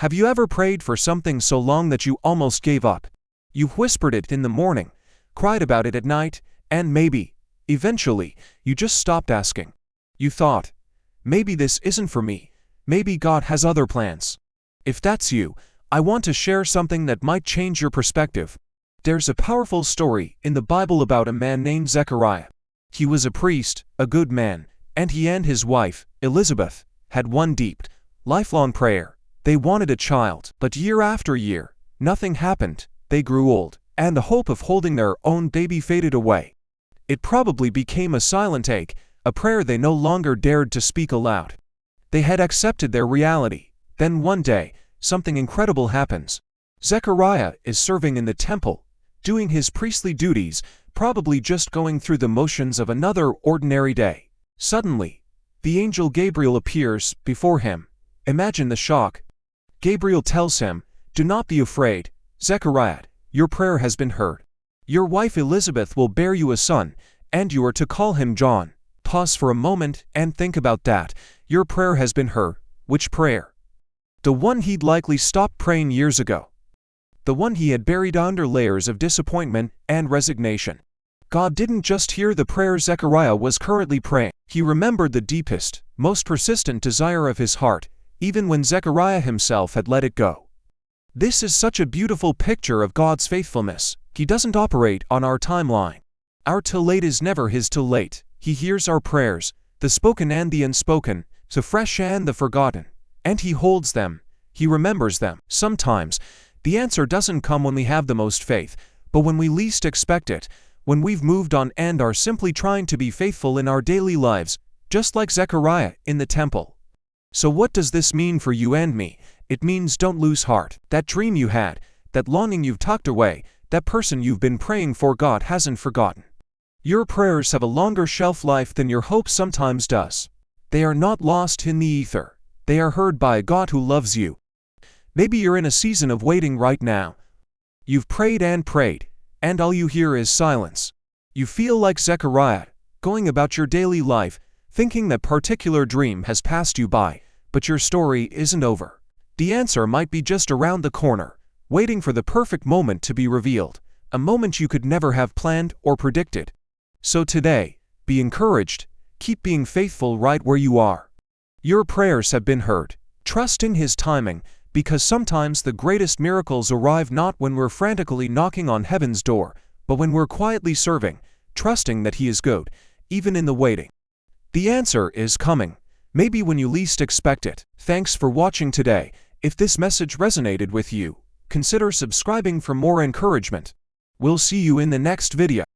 Have you ever prayed for something so long that you almost gave up? You whispered it in the morning, cried about it at night, and maybe, eventually, you just stopped asking. You thought, maybe this isn't for me, maybe God has other plans. If that's you, I want to share something that might change your perspective. There's a powerful story in the Bible about a man named Zechariah. He was a priest, a good man, and he and his wife, Elizabeth, had one deep, lifelong prayer. They wanted a child, but year after year, nothing happened. They grew old, and the hope of holding their own baby faded away. It probably became a silent ache, a prayer they no longer dared to speak aloud. They had accepted their reality. Then one day, something incredible happens. Zechariah is serving in the temple, doing his priestly duties, probably just going through the motions of another ordinary day. Suddenly, the angel Gabriel appears before him. Imagine the shock. Gabriel tells him, "Do not be afraid, Zechariah, your prayer has been heard. Your wife Elizabeth will bear you a son, and you are to call him John." Pause for a moment and think about that. Your prayer has been heard. Which prayer? The one he'd likely stopped praying years ago. The one he had buried under layers of disappointment and resignation. God didn't just hear the prayer Zechariah was currently praying. He remembered the deepest, most persistent desire of his heart, even when Zechariah himself had let it go. This is such a beautiful picture of God's faithfulness. He doesn't operate on our timeline. Our too late is never his too late. He hears our prayers, the spoken and the unspoken, the fresh and the forgotten, and he holds them. He remembers them. Sometimes, the answer doesn't come when we have the most faith, but when we least expect it, when we've moved on and are simply trying to be faithful in our daily lives, just like Zechariah in the temple. So what does this mean for you and me? It means don't lose heart. That dream you had, that longing you've tucked away, that person you've been praying for, God hasn't forgotten. Your prayers have a longer shelf life than your hope sometimes does. They are not lost in the ether. They are heard by a God who loves you. Maybe you're in a season of waiting right now. You've prayed, and all you hear is silence. You feel like Zechariah, going about your daily life, thinking that particular dream has passed you by, but your story isn't over. The answer might be just around the corner, waiting for the perfect moment to be revealed, a moment you could never have planned or predicted. So today, be encouraged, keep being faithful right where you are. Your prayers have been heard. Trust in His timing, because sometimes the greatest miracles arrive not when we're frantically knocking on heaven's door, but when we're quietly serving, trusting that He is good, even in the waiting. The answer is coming, maybe when you least expect it. Thanks for watching today. If this message resonated with you, consider subscribing for more encouragement. We'll see you in the next video.